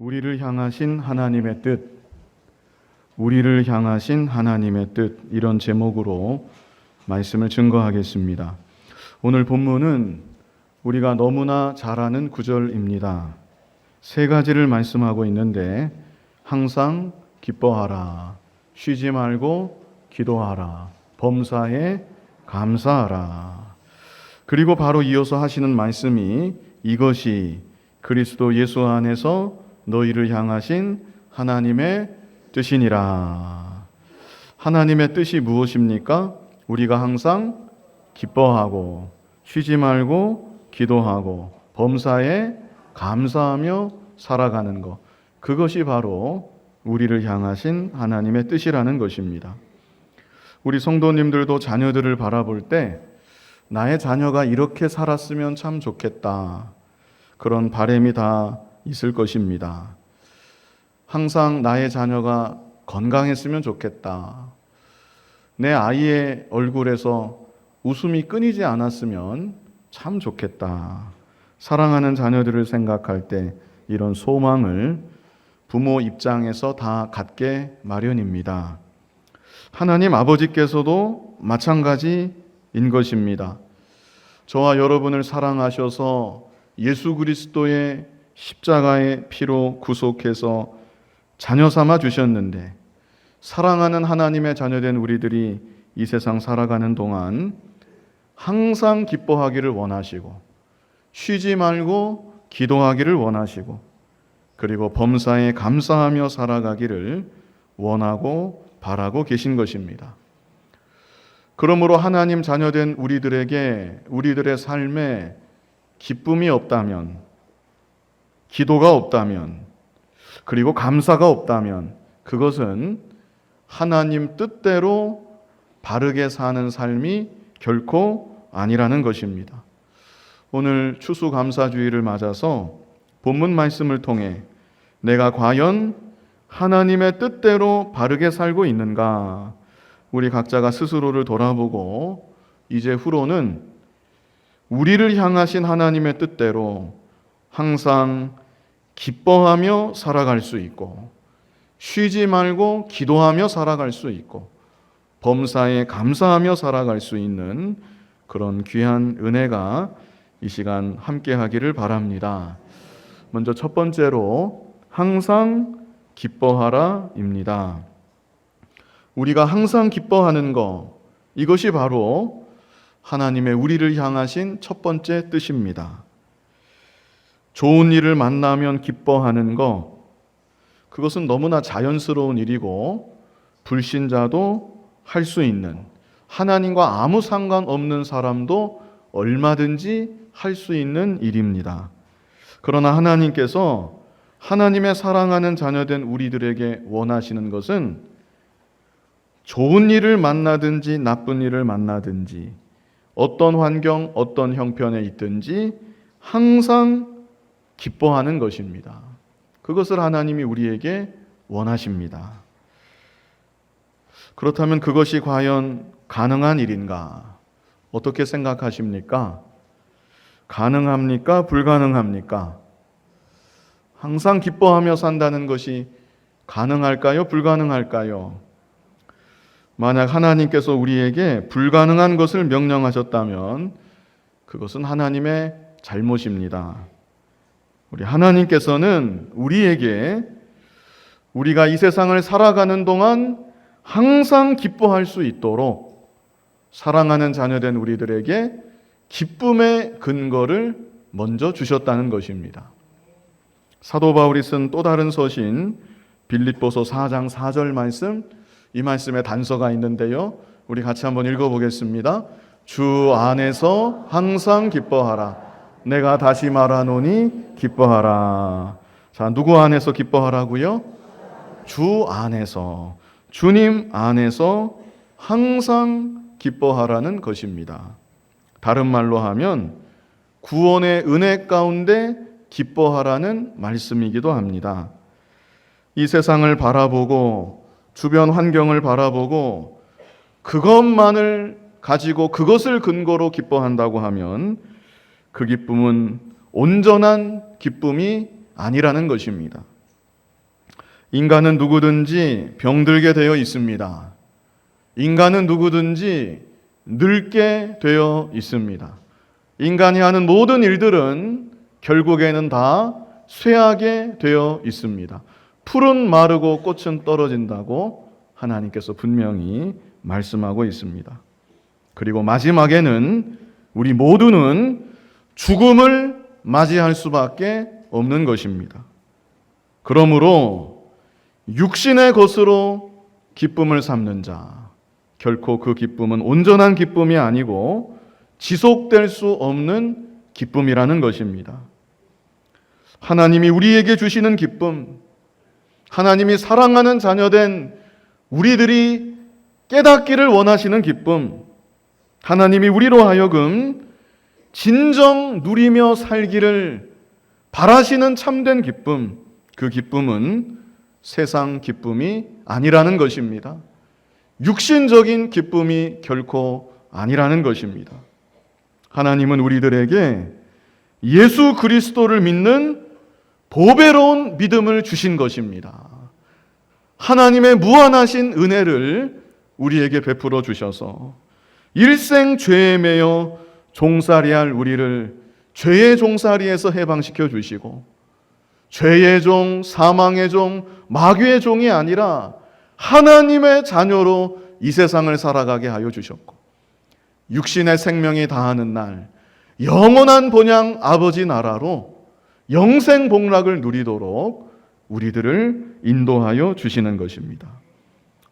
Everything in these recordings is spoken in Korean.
우리를 향하신 하나님의 뜻, 우리를 향하신 하나님의 뜻, 이런 제목으로 말씀을 증거하겠습니다. 오늘 본문은 우리가 너무나 잘 아는 구절입니다. 세 가지를 말씀하고 있는데, 항상 기뻐하라, 쉬지 말고 기도하라, 범사에 감사하라. 그리고 바로 이어서 하시는 말씀이 이것이 그리스도 예수 안에서 너희를 향하신 하나님의 뜻이니라. 하나님의 뜻이 무엇입니까? 우리가 항상 기뻐하고 쉬지 말고 기도하고 범사에 감사하며 살아가는 것, 그것이 바로 우리를 향하신 하나님의 뜻이라는 것입니다. 우리 성도님들도 자녀들을 바라볼 때 나의 자녀가 이렇게 살았으면 참 좋겠다, 그런 바람이 다 있을 것입니다. 항상 나의 자녀가 건강했으면 좋겠다, 내 아이의 얼굴에서 웃음이 끊이지 않았으면 참 좋겠다. 사랑하는 자녀들을 생각할 때 이런 소망을 부모 입장에서 다 갖게 마련입니다. 하나님 아버지께서도 마찬가지인 것입니다. 저와 여러분을 사랑하셔서 예수 그리스도의 십자가의 피로 구속해서 자녀 삼아 주셨는데, 사랑하는 하나님의 자녀된 우리들이 이 세상 살아가는 동안 항상 기뻐하기를 원하시고, 쉬지 말고 기도하기를 원하시고, 그리고 범사에 감사하며 살아가기를 원하고 바라고 계신 것입니다. 그러므로 하나님 자녀된 우리들에게 우리들의 삶에 기쁨이 없다면, 기도가 없다면, 그리고 감사가 없다면 그것은 하나님 뜻대로 바르게 사는 삶이 결코 아니라는 것입니다. 오늘 추수감사주의를 맞아서 본문 말씀을 통해 내가 과연 하나님의 뜻대로 바르게 살고 있는가, 우리 각자가 스스로를 돌아보고 이제 후로는 우리를 향하신 하나님의 뜻대로 항상 기뻐하며 살아갈 수 있고, 쉬지 말고 기도하며 살아갈 수 있고, 범사에 감사하며 살아갈 수 있는 그런 귀한 은혜가 이 시간 함께 하기를 바랍니다. 먼저 첫 번째로 항상 기뻐하라입니다. 우리가 항상 기뻐하는 것, 이것이 바로 하나님의 우리를 향하신 첫 번째 뜻입니다. 좋은 일을 만나면 기뻐하는 것, 그것은 너무나 자연스러운 일이고 불신자도 할 수 있는, 하나님과 아무 상관없는 사람도 얼마든지 할 수 있는 일입니다. 그러나 하나님께서 하나님의 사랑하는 자녀된 우리들에게 원하시는 것은 좋은 일을 만나든지 나쁜 일을 만나든지 어떤 환경, 어떤 형편에 있든지 항상 기뻐하는 것입니다. 그것을 하나님이 우리에게 원하십니다. 그렇다면 그것이 과연 가능한 일인가? 어떻게 생각하십니까? 가능합니까? 불가능합니까? 항상 기뻐하며 산다는 것이 가능할까요? 불가능할까요? 만약 하나님께서 우리에게 불가능한 것을 명령하셨다면 그것은 하나님의 잘못입니다. 우리 하나님께서는 우리에게 우리가 이 세상을 살아가는 동안 항상 기뻐할 수 있도록 사랑하는 자녀된 우리들에게 기쁨의 근거를 먼저 주셨다는 것입니다. 사도 바울이 쓴 또 다른 서신 빌립보서 4장 4절 말씀, 이 말씀에 단서가 있는데요, 우리 같이 한번 읽어보겠습니다. 주 안에서 항상 기뻐하라. 내가 다시 말하노니 기뻐하라. 자, 누구 안에서 기뻐하라고요? 주 안에서, 주님 안에서 항상 기뻐하라는 것입니다. 다른 말로 하면 구원의 은혜 가운데 기뻐하라는 말씀이기도 합니다. 이 세상을 바라보고 주변 환경을 바라보고 그것만을 가지고 그것을 근거로 기뻐한다고 하면 그 기쁨은 온전한 기쁨이 아니라는 것입니다. 인간은 누구든지 병들게 되어 있습니다. 인간은 누구든지 늙게 되어 있습니다. 인간이 하는 모든 일들은 결국에는 다 쇠하게 되어 있습니다. 풀은 마르고 꽃은 떨어진다고 하나님께서 분명히 말씀하고 있습니다. 그리고 마지막에는 우리 모두는 죽음을 맞이할 수밖에 없는 것입니다. 그러므로 육신의 것으로 기쁨을 삼는 자, 결코 그 기쁨은 온전한 기쁨이 아니고 지속될 수 없는 기쁨이라는 것입니다. 하나님이 우리에게 주시는 기쁨, 하나님이 사랑하는 자녀된 우리들이 깨닫기를 원하시는 기쁨, 하나님이 우리로 하여금 진정 누리며 살기를 바라시는 참된 기쁨, 그 기쁨은 세상 기쁨이 아니라는 것입니다. 육신적인 기쁨이 결코 아니라는 것입니다. 하나님은 우리들에게 예수 그리스도를 믿는 보배로운 믿음을 주신 것입니다. 하나님의 무한하신 은혜를 우리에게 베풀어 주셔서 일생 죄에 매여 종살이할 우리를 죄의 종살이에서 해방시켜 주시고 죄의 종, 사망의 종, 마귀의 종이 아니라 하나님의 자녀로 이 세상을 살아가게 하여 주셨고 육신의 생명이 다하는 날 영원한 본향 아버지 나라로 영생복락을 누리도록 우리들을 인도하여 주시는 것입니다.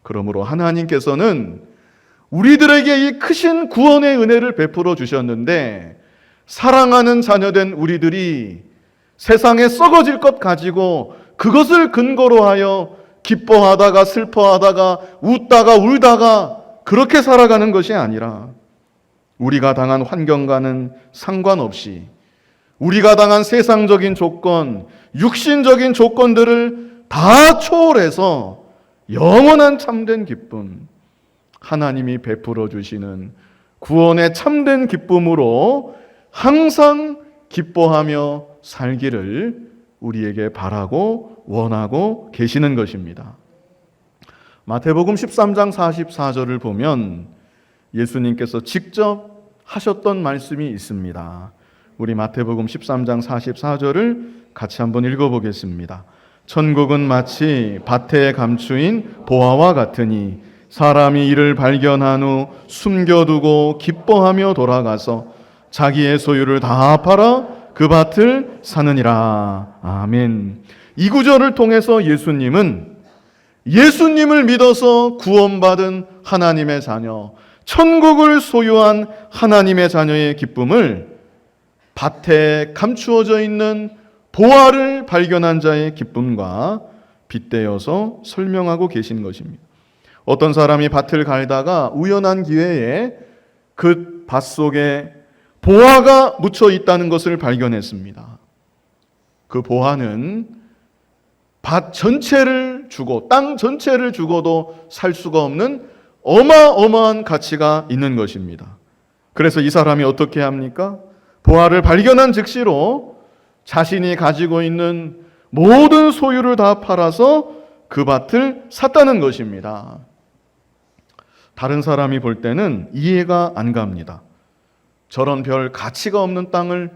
그러므로 하나님께서는 우리들에게 이 크신 구원의 은혜를 베풀어 주셨는데 사랑하는 자녀된 우리들이 세상에 썩어질 것 가지고 그것을 근거로 하여 기뻐하다가 슬퍼하다가 웃다가 울다가 그렇게 살아가는 것이 아니라 우리가 당한 환경과는 상관없이 우리가 당한 세상적인 조건, 육신적인 조건들을 다 초월해서 영원한 참된 기쁨, 하나님이 베풀어 주시는 구원의 참된 기쁨으로 항상 기뻐하며 살기를 우리에게 바라고 원하고 계시는 것입니다. 마태복음 13장 44절을 보면 예수님께서 직접 하셨던 말씀이 있습니다. 우리 마태복음 13장 44절을 같이 한번 읽어보겠습니다. 천국은 마치 밭에 감추인 보화와 같으니 사람이 이를 발견한 후 숨겨두고 기뻐하며 돌아가서 자기의 소유를 다 팔아 그 밭을 사느니라. 아멘. 이 구절을 통해서 예수님은 예수님을 믿어서 구원받은 하나님의 자녀, 천국을 소유한 하나님의 자녀의 기쁨을 밭에 감추어져 있는 보화를 발견한 자의 기쁨과 빗대어서 설명하고 계신 것입니다. 어떤 사람이 밭을 갈다가 우연한 기회에 그 밭 속에 보화가 묻혀 있다는 것을 발견했습니다. 그 보화는 밭 전체를 주고 땅 전체를 주고도 살 수가 없는 어마어마한 가치가 있는 것입니다. 그래서 이 사람이 어떻게 합니까? 보화를 발견한 즉시로 자신이 가지고 있는 모든 소유를 다 팔아서 그 밭을 샀다는 것입니다. 다른 사람이 볼 때는 이해가 안 갑니다. 저런 별 가치가 없는 땅을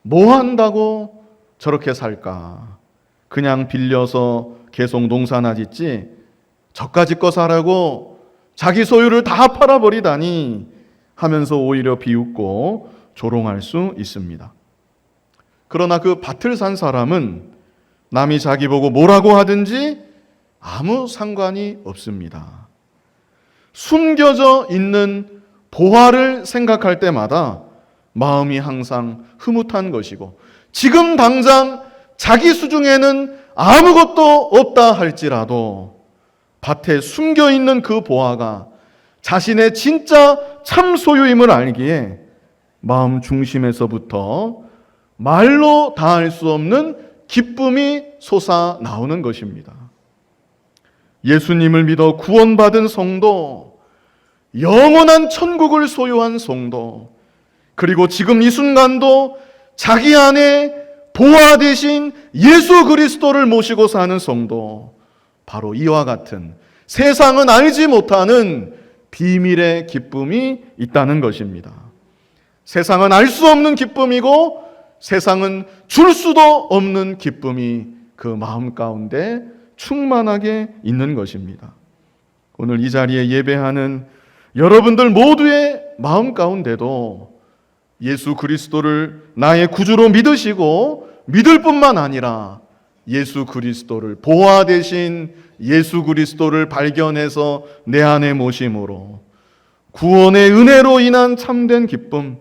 뭐 한다고 저렇게 살까? 그냥 빌려서 계속 농사나 짓지 저까지 거 사라고 자기 소유를 다 팔아버리다니 하면서 오히려 비웃고 조롱할 수 있습니다. 그러나 그 밭을 산 사람은 남이 자기 보고 뭐라고 하든지 아무 상관이 없습니다. 숨겨져 있는 보화를 생각할 때마다 마음이 항상 흐뭇한 것이고 지금 당장 자기 수중에는 아무것도 없다 할지라도 밭에 숨겨 있는 그 보화가 자신의 진짜 참 소유임을 알기에 마음 중심에서부터 말로 다할 수 없는 기쁨이 솟아나오는 것입니다. 예수님을 믿어 구원받은 성도, 영원한 천국을 소유한 성도, 그리고 지금 이 순간도 자기 안에 보화 대신 예수 그리스도를 모시고 사는 성도, 바로 이와 같은 세상은 알지 못하는 비밀의 기쁨이 있다는 것입니다. 세상은 알 수 없는 기쁨이고 세상은 줄 수도 없는 기쁨이 그 마음 가운데 충만하게 있는 것입니다. 오늘 이 자리에 예배하는 여러분들 모두의 마음 가운데도 예수 그리스도를 나의 구주로 믿으시고 믿을 뿐만 아니라 예수 그리스도를 보화 되신 예수 그리스도를 발견해서 내 안에 모심으로 구원의 은혜로 인한 참된 기쁨,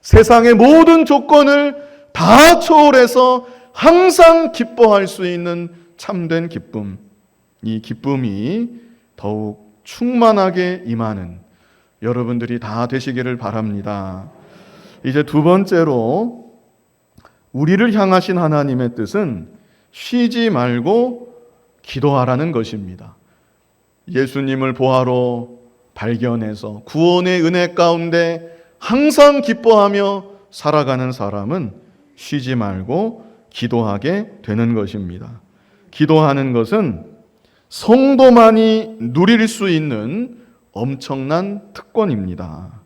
세상의 모든 조건을 다 초월해서 항상 기뻐할 수 있는 참된 기쁨, 이 기쁨이 더욱 충만하게 임하는 여러분들이 다 되시기를 바랍니다. 이제 두 번째로 우리를 향하신 하나님의 뜻은 쉬지 말고 기도하라는 것입니다. 예수님을 보화로 발견해서 구원의 은혜 가운데 항상 기뻐하며 살아가는 사람은 쉬지 말고 기도하게 되는 것입니다. 기도하는 것은 성도만이 누릴 수 있는 엄청난 특권입니다.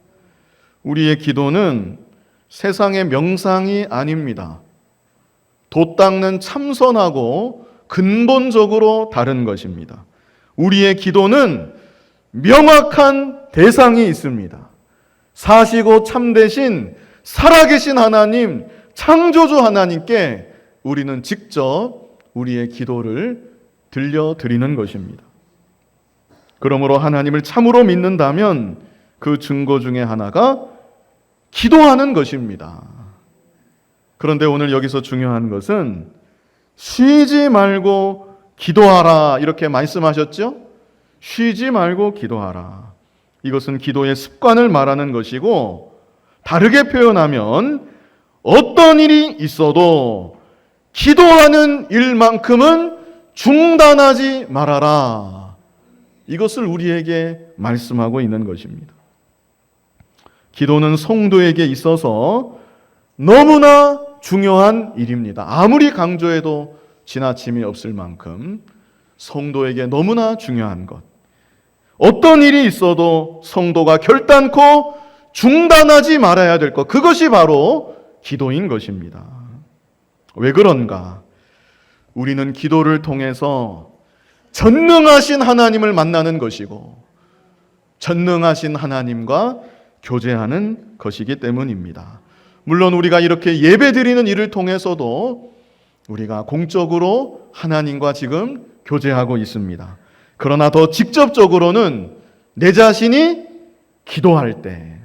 우리의 기도는 세상의 명상이 아닙니다. 돛 닦는 참선하고 근본적으로 다른 것입니다. 우리의 기도는 명확한 대상이 있습니다. 사시고 참되신 살아계신 하나님, 창조주 하나님께 우리는 직접 우리의 기도를 들려드리는 것입니다. 그러므로 하나님을 참으로 믿는다면 그 증거 중에 하나가 기도하는 것입니다. 그런데 오늘 여기서 중요한 것은 쉬지 말고 기도하라 이렇게 말씀하셨죠? 쉬지 말고 기도하라. 이것은 기도의 습관을 말하는 것이고 다르게 표현하면 어떤 일이 있어도 기도하는 일만큼은 중단하지 말아라. 이것을 우리에게 말씀하고 있는 것입니다. 기도는 성도에게 있어서 너무나 중요한 일입니다. 아무리 강조해도 지나침이 없을 만큼 성도에게 너무나 중요한 것. 어떤 일이 있어도 성도가 결단코 중단하지 말아야 될 것. 그것이 바로 기도인 것입니다. 왜 그런가? 우리는 기도를 통해서 전능하신 하나님을 만나는 것이고 전능하신 하나님과 교제하는 것이기 때문입니다. 물론 우리가 이렇게 예배드리는 일을 통해서도 우리가 공적으로 하나님과 지금 교제하고 있습니다. 그러나 더 직접적으로는 내 자신이 기도할 때,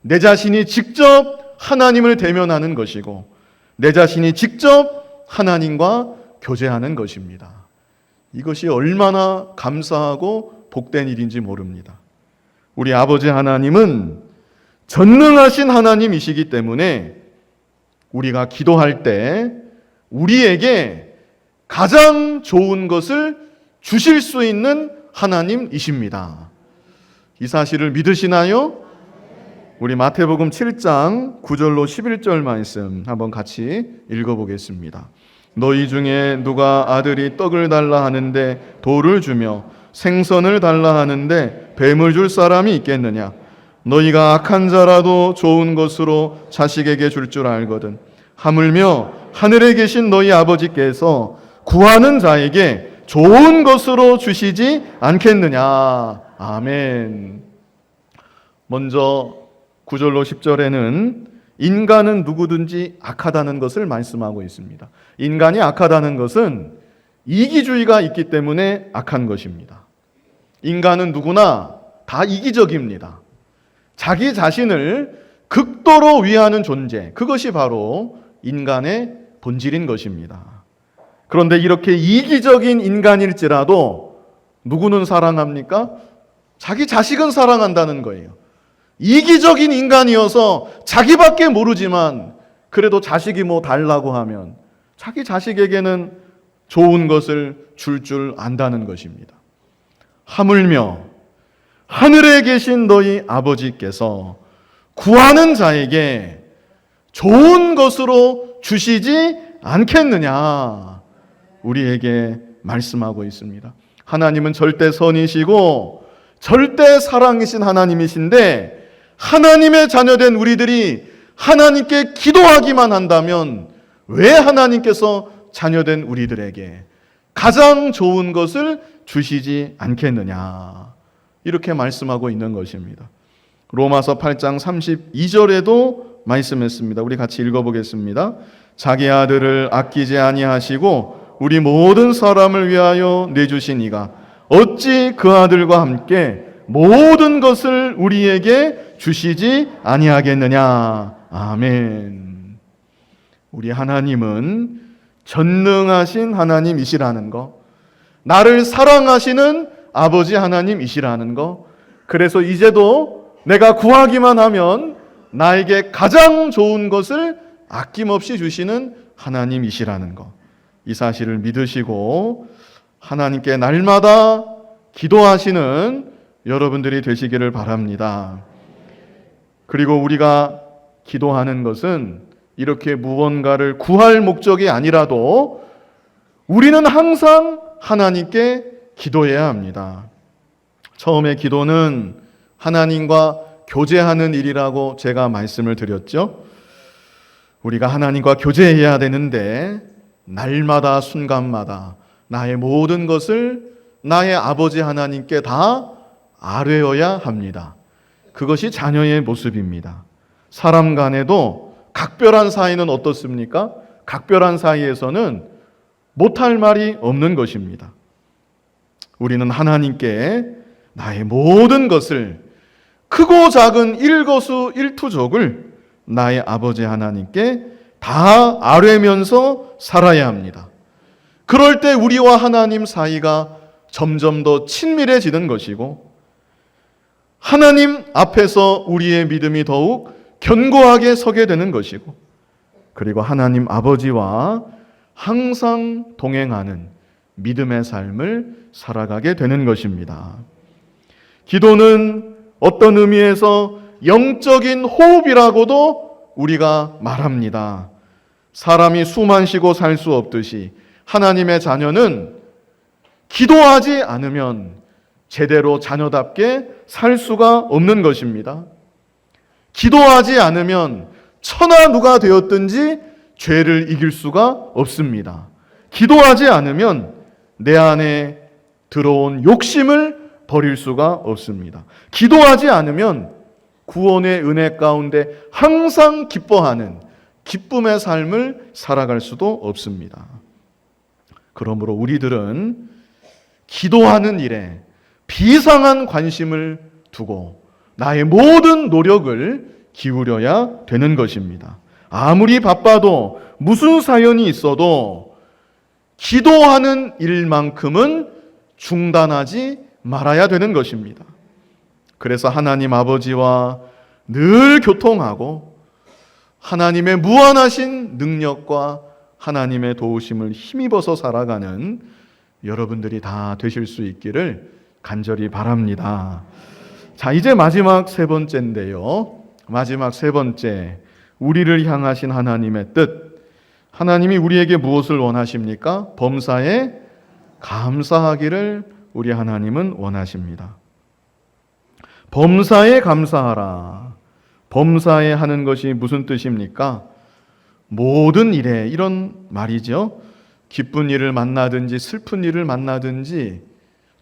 내 자신이 직접 하나님을 대면하는 것이고 내 자신이 직접 하나님과 교제하는 것입니다. 이것이 얼마나 감사하고 복된 일인지 모릅니다. 우리 아버지 하나님은 전능하신 하나님이시기 때문에 우리가 기도할 때 우리에게 가장 좋은 것을 주실 수 있는 하나님이십니다. 이 사실을 믿으시나요? 우리 마태복음 7장 9절로 11절 말씀 한번 같이 읽어보겠습니다. 너희 중에 누가 아들이 떡을 달라 하는데 돌을 주며 생선을 달라 하는데 뱀을 줄 사람이 있겠느냐? 너희가 악한 자라도 좋은 것으로 자식에게 줄 줄 알거든. 하물며 하늘에 계신 너희 아버지께서 구하는 자에게 좋은 것으로 주시지 않겠느냐? 아멘. 먼저 9절로 10절에는 인간은 누구든지 악하다는 것을 말씀하고 있습니다. 인간이 악하다는 것은 이기주의가 있기 때문에 악한 것입니다. 인간은 누구나 다 이기적입니다. 자기 자신을 극도로 위하는 존재, 그것이 바로 인간의 본질인 것입니다. 그런데 이렇게 이기적인 인간일지라도 누구는 사랑합니까? 자기 자식은 사랑한다는 거예요. 이기적인 인간이어서 자기밖에 모르지만 그래도 자식이 뭐 달라고 하면 자기 자식에게는 좋은 것을 줄 안다는 것입니다. 하물며 하늘에 계신 너희 아버지께서 구하는 자에게 좋은 것으로 주시지 않겠느냐? 우리에게 말씀하고 있습니다. 하나님은 절대 선이시고 절대 사랑이신 하나님이신데 하나님의 자녀된 우리들이 하나님께 기도하기만 한다면 왜 하나님께서 자녀된 우리들에게 가장 좋은 것을 주시지 않겠느냐, 이렇게 말씀하고 있는 것입니다. 로마서 8장 32절에도 말씀했습니다. 우리 같이 읽어보겠습니다. 자기 아들을 아끼지 아니하시고 우리 모든 사람을 위하여 내주신 이가 어찌 그 아들과 함께 모든 것을 우리에게 주시지 아니하겠느냐. 아멘. 우리 하나님은 전능하신 하나님이시라는 거, 나를 사랑하시는 아버지 하나님이시라는 거, 그래서 이제도 내가 구하기만 하면 나에게 가장 좋은 것을 아낌없이 주시는 하나님이시라는 것, 이 사실을 믿으시고 하나님께 날마다 기도하시는 여러분들이 되시기를 바랍니다. 그리고 우리가 기도하는 것은 이렇게 무언가를 구할 목적이 아니라도 우리는 항상 하나님께 기도해야 합니다. 처음에 기도는 하나님과 교제하는 일이라고 제가 말씀을 드렸죠. 우리가 하나님과 교제해야 되는데 날마다 순간마다 나의 모든 것을 나의 아버지 하나님께 다 아뢰어야 합니다. 그것이 자녀의 모습입니다. 사람 간에도 각별한 사이는 어떻습니까? 각별한 사이에서는 못할 말이 없는 것입니다. 우리는 하나님께 나의 모든 것을, 크고 작은 일거수일투족을 나의 아버지 하나님께 다 아뢰면서 살아야 합니다. 그럴 때 우리와 하나님 사이가 점점 더 친밀해지는 것이고 하나님 앞에서 우리의 믿음이 더욱 견고하게 서게 되는 것이고, 그리고 하나님 아버지와 항상 동행하는 믿음의 삶을 살아가게 되는 것입니다. 기도는 어떤 의미에서 영적인 호흡이라고도 우리가 말합니다. 사람이 숨만 쉬고 살 수 없듯이 하나님의 자녀는 기도하지 않으면 제대로 자녀답게 살 수가 없는 것입니다. 기도하지 않으면 천하 누가 되었든지 죄를 이길 수가 없습니다. 기도하지 않으면 내 안에 들어온 욕심을 버릴 수가 없습니다. 기도하지 않으면 구원의 은혜 가운데 항상 기뻐하는 기쁨의 삶을 살아갈 수도 없습니다. 그러므로 우리들은 기도하는 일에 비상한 관심을 두고 나의 모든 노력을 기울여야 되는 것입니다. 아무리 바빠도 무슨 사연이 있어도 기도하는 일만큼은 중단하지 말아야 되는 것입니다. 그래서 하나님 아버지와 늘 교통하고 하나님의 무한하신 능력과 하나님의 도우심을 힘입어서 살아가는 여러분들이 다 되실 수 있기를 간절히 바랍니다. 자, 이제 마지막 세 번째인데요. 마지막 세 번째, 우리를 향하신 하나님의 뜻. 하나님이 우리에게 무엇을 원하십니까? 범사에 감사하기를 우리 하나님은 원하십니다. 범사에 감사하라. 범사에 하는 것이 무슨 뜻입니까? 모든 일에, 이런 말이죠. 기쁜 일을 만나든지 슬픈 일을 만나든지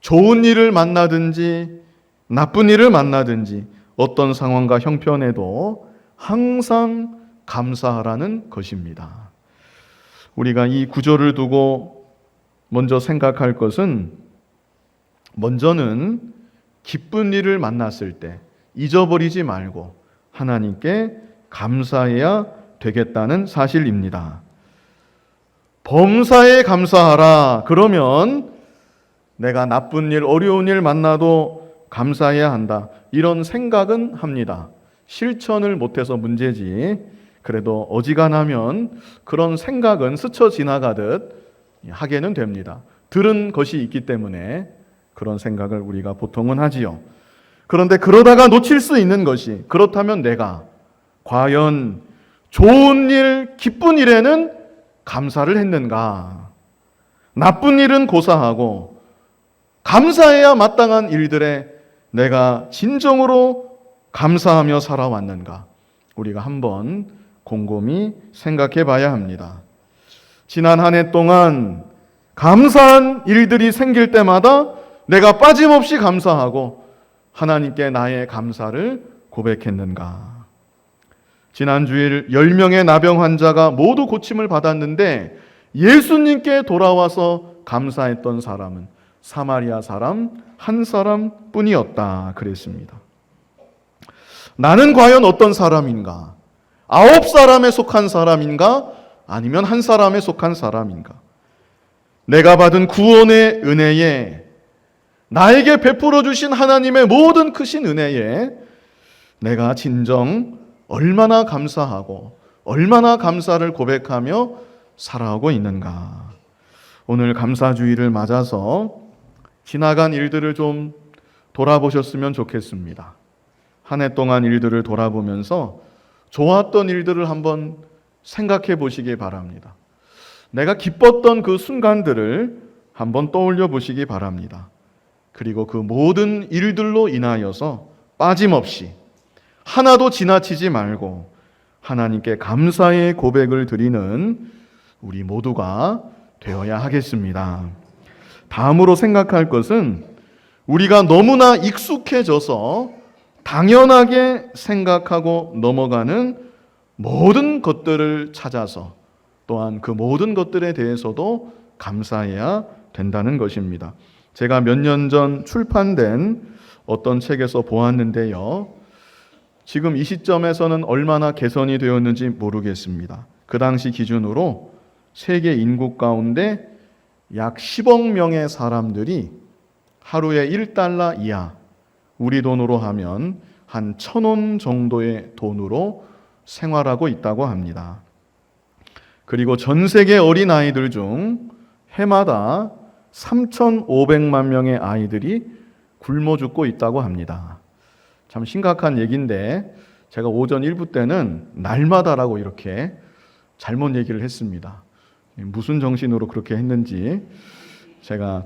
좋은 일을 만나든지 나쁜 일을 만나든지 어떤 상황과 형편에도 항상 감사하라는 것입니다. 우리가 이 구절을 두고 먼저 생각할 것은, 먼저는 기쁜 일을 만났을 때 잊어버리지 말고 하나님께 감사해야 되겠다는 사실입니다. 범사에 감사하라. 그러면 내가 나쁜 일, 어려운 일 만나도 감사해야 한다, 이런 생각은 합니다. 실천을 못해서 문제지, 그래도 어지간하면 그런 생각은 스쳐 지나가듯 하게는 됩니다. 들은 것이 있기 때문에 그런 생각을 우리가 보통은 하지요. 그런데 그러다가 놓칠 수 있는 것이, 그렇다면 내가 과연 좋은 일, 기쁜 일에는 감사를 했는가? 나쁜 일은 고사하고 감사해야 마땅한 일들에 내가 진정으로 감사하며 살아왔는가? 우리가 한번 곰곰이 생각해 봐야 합니다. 지난 한 해 동안 감사한 일들이 생길 때마다 내가 빠짐없이 감사하고 하나님께 나의 감사를 고백했는가? 지난 주일 10명의 나병 환자가 모두 고침을 받았는데 예수님께 돌아와서 감사했던 사람은 사마리아 사람 한 사람뿐이었다 그랬습니다. 나는 과연 어떤 사람인가? 9사람에 속한 사람인가? 아니면 한 사람에 속한 사람인가? 내가 받은 구원의 은혜에, 나에게 베풀어 주신 하나님의 모든 크신 은혜에 내가 진정 얼마나 감사하고 얼마나 감사를 고백하며 살아오고 있는가? 오늘 감사주의를 맞아서 지나간 일들을 좀 돌아보셨으면 좋겠습니다. 한 해 동안 일들을 돌아보면서 좋았던 일들을 한번 생각해 보시기 바랍니다. 내가 기뻤던 그 순간들을 한번 떠올려 보시기 바랍니다. 그리고 그 모든 일들로 인하여서 빠짐없이 하나도 지나치지 말고 하나님께 감사의 고백을 드리는 우리 모두가 되어야 하겠습니다. 다음으로 생각할 것은 우리가 너무나 익숙해져서 당연하게 생각하고 넘어가는 모든 것들을 찾아서 또한 그 모든 것들에 대해서도 감사해야 된다는 것입니다. 제가 몇 년 전 출판된 어떤 책에서 보았는데요. 지금 이 시점에서는 얼마나 개선이 되었는지 모르겠습니다. 그 당시 기준으로 세계 인구 가운데 약 10억 명의 사람들이 하루에 1달러 이하, 우리 돈으로 하면 한 1,000원 정도의 돈으로 생활하고 있다고 합니다. 그리고 전 세계 어린아이들 중 해마다 3,500만 명의 아이들이 굶어 죽고 있다고 합니다. 참 심각한 얘기인데 제가 오전 1부 때는 날마다라고 이렇게 잘못 얘기를 했습니다. 무슨 정신으로 그렇게 했는지 제가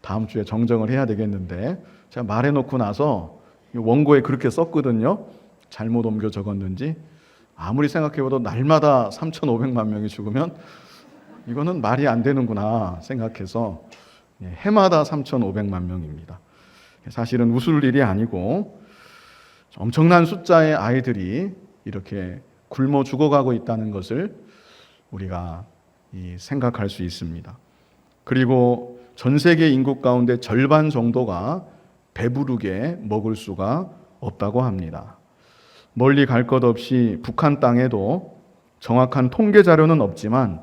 다음 주에 정정을 해야 되겠는데 제가 말해놓고 나서 원고에 그렇게 썼거든요. 잘못 옮겨 적었는지 아무리 생각해봐도 날마다 3,500만 명이 죽으면 이거는 말이 안 되는구나 생각해서 해마다 3,500만 명입니다. 사실은 웃을 일이 아니고 엄청난 숫자의 아이들이 이렇게 굶어 죽어가고 있다는 것을 우리가 생각할 수 있습니다. 그리고 전 세계 인구 가운데 절반 정도가 배부르게 먹을 수가 없다고 합니다. 멀리 갈 것 없이 북한 땅에도 정확한 통계 자료는 없지만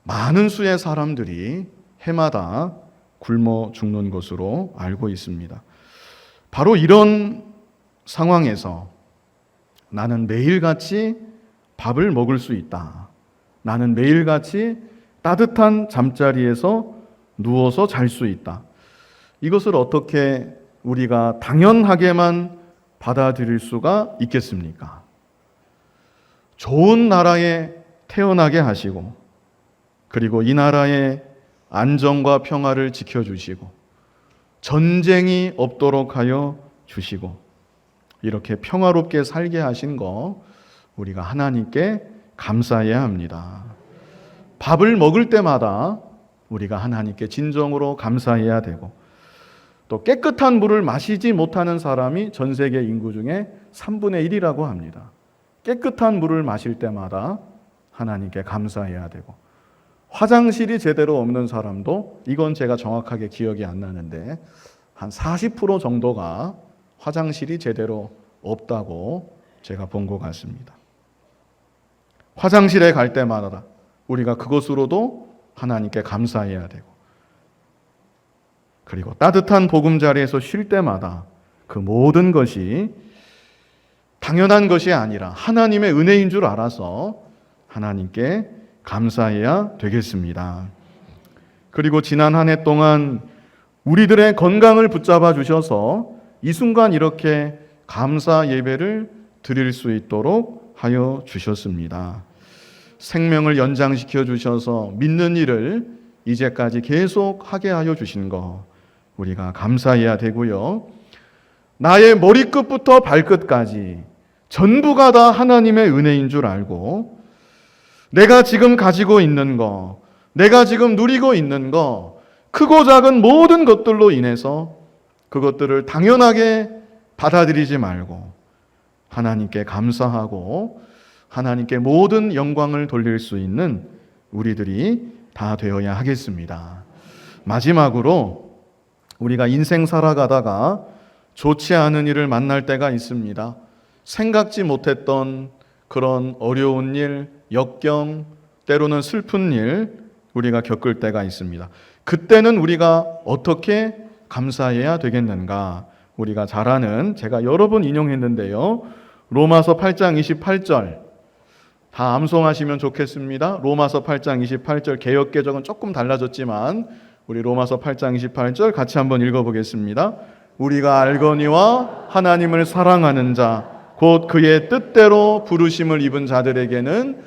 많은 수의 사람들이 해마다 굶어 죽는 것으로 알고 있습니다. 바로 이런 상황에서 나는 매일같이 밥을 먹을 수 있다. 나는 매일같이 따뜻한 잠자리에서 누워서 잘 수 있다. 이것을 어떻게 우리가 당연하게만 받아들일 수가 있겠습니까? 좋은 나라에 태어나게 하시고 그리고 이 나라의 안정과 평화를 지켜주시고 전쟁이 없도록 하여 주시고 이렇게 평화롭게 살게 하신 거 우리가 하나님께 감사해야 합니다. 밥을 먹을 때마다 우리가 하나님께 진정으로 감사해야 되고 또 깨끗한 물을 마시지 못하는 사람이 전 세계 인구 중에 3분의 1이라고 합니다. 깨끗한 물을 마실 때마다 하나님께 감사해야 되고 화장실이 제대로 없는 사람도 이건 제가 정확하게 기억이 안 나는데 한 40% 정도가 화장실이 제대로 없다고 제가 본 것 같습니다. 화장실에 갈 때마다 우리가 그것으로도 하나님께 감사해야 되고 그리고 따뜻한 보금자리에서 쉴 때마다 그 모든 것이 당연한 것이 아니라 하나님의 은혜인 줄 알아서 하나님께 감사해야 되겠습니다. 그리고 지난 한 해 동안 우리들의 건강을 붙잡아 주셔서 이 순간 이렇게 감사 예배를 드릴 수 있도록 하여 주셨습니다. 생명을 연장시켜 주셔서 믿는 일을 이제까지 계속 하게 하여 주신 거 우리가 감사해야 되고요. 나의 머리끝부터 발끝까지 전부가 다 하나님의 은혜인 줄 알고 내가 지금 가지고 있는 거, 내가 지금 누리고 있는 거, 크고 작은 모든 것들로 인해서 그것들을 당연하게 받아들이지 말고 하나님께 감사하고 하나님께 모든 영광을 돌릴 수 있는 우리들이 다 되어야 하겠습니다. 마지막으로 우리가 인생 살아가다가 좋지 않은 일을 만날 때가 있습니다. 생각지 못했던 그런 어려운 일, 역경, 때로는 슬픈 일 우리가 겪을 때가 있습니다. 그때는 우리가 어떻게 감사해야 되겠는가? 우리가 잘 아는, 제가 여러 번 인용했는데요. 로마서 8장 28절 다 암송하시면 좋겠습니다. 로마서 8장 28절 개역개정은 조금 달라졌지만 우리 로마서 8장 28절 같이 한번 읽어보겠습니다. 우리가 알거니와 하나님을 사랑하는 자 곧 그의 뜻대로 부르심을 입은 자들에게는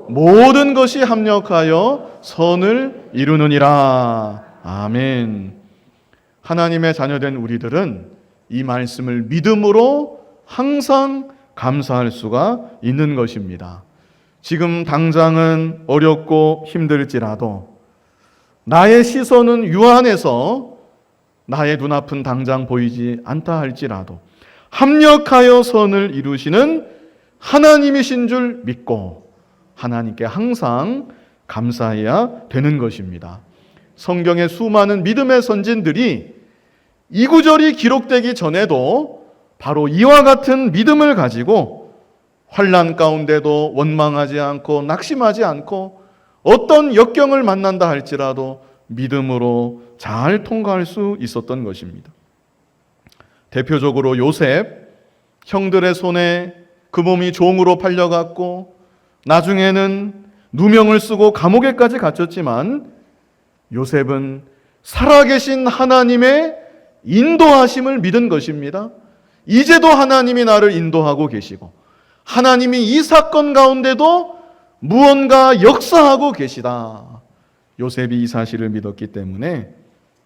모든 것이 합력하여 선을 이루느니라. 아멘. 하나님의 자녀된 우리들은 이 말씀을 믿음으로 항상 감사할 수가 있는 것입니다. 지금 당장은 어렵고 힘들지라도 나의 시선은 유한해서 나의 눈앞은 당장 보이지 않다 할지라도 합력하여 선을 이루시는 하나님이신 줄 믿고 하나님께 항상 감사해야 되는 것입니다. 성경의 수많은 믿음의 선진들이 이 구절이 기록되기 전에도 바로 이와 같은 믿음을 가지고 환난 가운데도 원망하지 않고 낙심하지 않고 어떤 역경을 만난다 할지라도 믿음으로 잘 통과할 수 있었던 것입니다. 대표적으로 요셉, 형들의 손에 그 몸이 종으로 팔려갔고 나중에는 누명을 쓰고 감옥에까지 갇혔지만 요셉은 살아계신 하나님의 인도하심을 믿은 것입니다. 이제도 하나님이 나를 인도하고 계시고 하나님이 이 사건 가운데도 무언가 역사하고 계시다. 요셉이 이 사실을 믿었기 때문에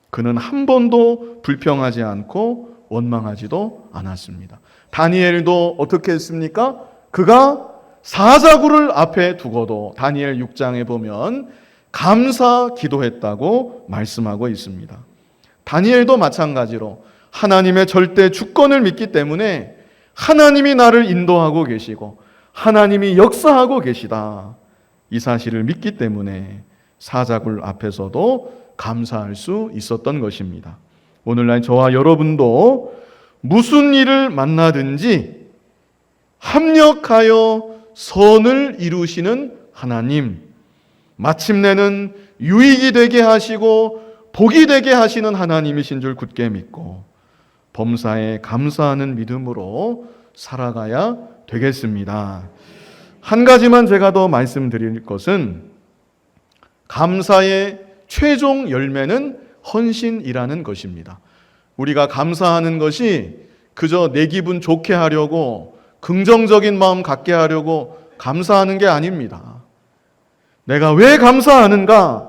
그는 한 번도 불평하지 않고 원망하지도 않았습니다. 다니엘도 어떻게 했습니까? 그가 사자굴을 앞에 두고도 다니엘 6장에 보면 감사 기도했다고 말씀하고 있습니다. 다니엘도 마찬가지로 하나님의 절대 주권을 믿기 때문에 하나님이 나를 인도하고 계시고 하나님이 역사하고 계시다. 이 사실을 믿기 때문에 사자굴 앞에서도 감사할 수 있었던 것입니다. 오늘날 저와 여러분도 무슨 일을 만나든지 합력하여 선을 이루시는 하나님, 마침내는 유익이 되게 하시고 복이 되게 하시는 하나님이신 줄 굳게 믿고 범사에 감사하는 믿음으로 살아가야 되겠습니다. 한 가지만 제가 더 말씀드릴 것은 감사의 최종 열매는 헌신이라는 것입니다. 우리가 감사하는 것이 그저 내 기분 좋게 하려고 긍정적인 마음 갖게 하려고 감사하는 게 아닙니다. 내가 왜 감사하는가?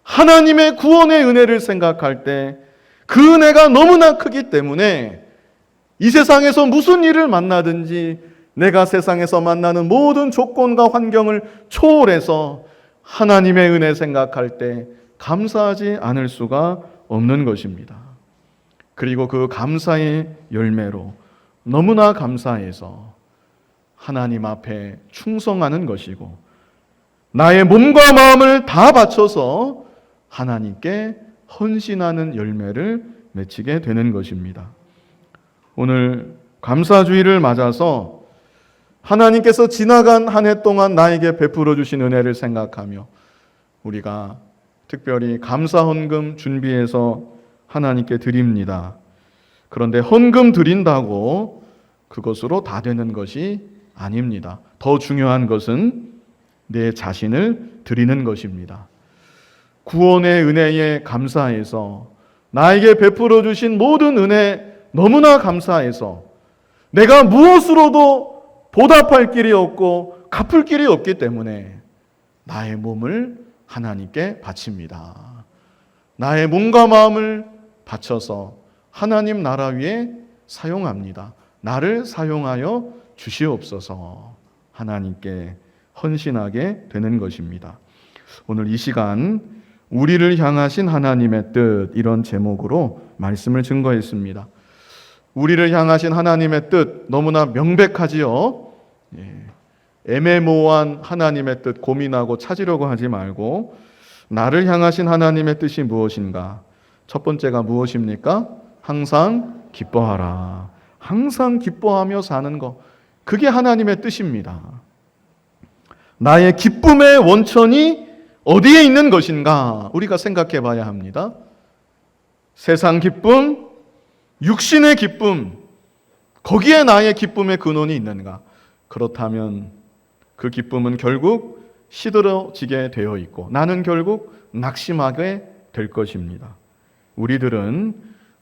하나님의 구원의 은혜를 생각할 때 그 은혜가 너무나 크기 때문에 이 세상에서 무슨 일을 만나든지 내가 세상에서 만나는 모든 조건과 환경을 초월해서 하나님의 은혜 생각할 때 감사하지 않을 수가 없는 것입니다. 그리고 그 감사의 열매로 너무나 감사해서 하나님 앞에 충성하는 것이고 나의 몸과 마음을 다 바쳐서 하나님께 헌신하는 열매를 맺히게 되는 것입니다. 오늘 감사주의를 맞아서 하나님께서 지나간 한 해 동안 나에게 베풀어 주신 은혜를 생각하며 우리가 특별히 감사 헌금 준비해서 하나님께 드립니다. 그런데 헌금 드린다고 그것으로 다 되는 것이 아닙니다. 더 중요한 것은 내 자신을 드리는 것입니다. 구원의 은혜에 감사해서 나에게 베풀어 주신 모든 은혜 너무나 감사해서 내가 무엇으로도 보답할 길이 없고 갚을 길이 없기 때문에 나의 몸을 하나님께 바칩니다. 나의 몸과 마음을 바쳐서 하나님 나라 위에 사용합니다. 나를 사용하여 주시옵소서. 하나님께 헌신하게 되는 것입니다. 오늘 이 시간 우리를 향하신 하나님의 뜻, 이런 제목으로 말씀을 증거했습니다. 우리를 향하신 하나님의 뜻 너무나 명백하지요. 애매모호한 하나님의 뜻 고민하고 찾으려고 하지 말고, 나를 향하신 하나님의 뜻이 무엇인가? 첫 번째가 무엇입니까? 항상 기뻐하라. 항상 기뻐하며 사는 것, 그게 하나님의 뜻입니다. 나의 기쁨의 원천이 어디에 있는 것인가? 우리가 생각해 봐야 합니다. 세상 기쁨, 육신의 기쁨, 거기에 나의 기쁨의 근원이 있는가? 그렇다면 그 기쁨은 결국 시들어지게 되어 있고 나는 결국 낙심하게 될 것입니다. 우리들은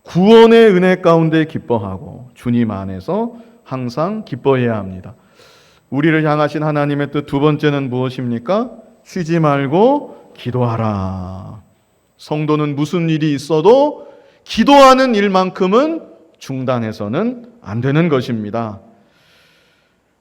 구원의 은혜 가운데 기뻐하고 주님 안에서 항상 기뻐해야 합니다. 우리를 향하신 하나님의 뜻 두 번째는 무엇입니까? 쉬지 말고 기도하라. 성도는 무슨 일이 있어도 기도하는 일만큼은 중단해서는 안 되는 것입니다.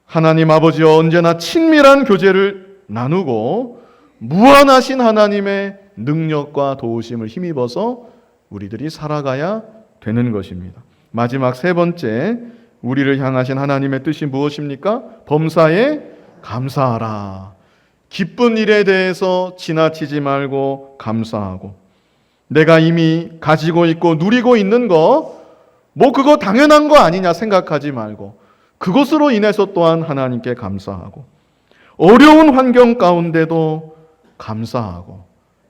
하나님 아버지와 언제나 친밀한 교제를 나누고 무한하신 하나님의 능력과 도우심을 힘입어서 우리들이 살아가야 되는 것입니다. 마지막 세 번째, 우리를 향하신 하나님의 뜻이 무엇입니까? 범사에 감사하라. 기쁜 일에 대해서 지나치지 말고 감사하고, 내가 이미 가지고 있고 누리고 있는 거, 그거 당연한 거 아니냐 생각하지 말고 그것으로 인해서 또한 하나님께 감사하고, 어려운 환경 가운데도 감사하고,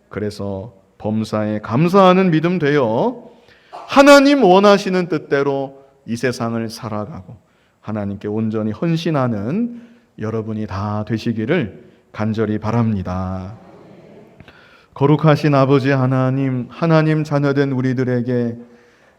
그래서 범사에 감사하는 믿음 되어 하나님 원하시는 뜻대로 이 세상을 살아가고 하나님께 온전히 헌신하는 여러분이 다 되시기를 간절히 바랍니다. 거룩하신 아버지 하나님, 하나님 자녀된 우리들에게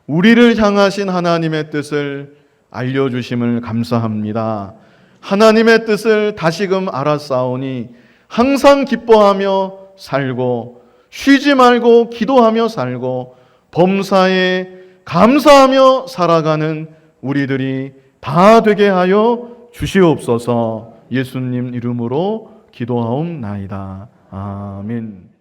우리를 향하신 하나님의 뜻을 알려주심을 감사합니다. 하나님의 뜻을 다시금 알았사오니 항상 기뻐하며 살고 쉬지 말고 기도하며 살고 범사에 감사하며 살아가는 우리들이 다 되게 하여 주시옵소서. 예수님 이름으로 기도하옵나이다. 아멘.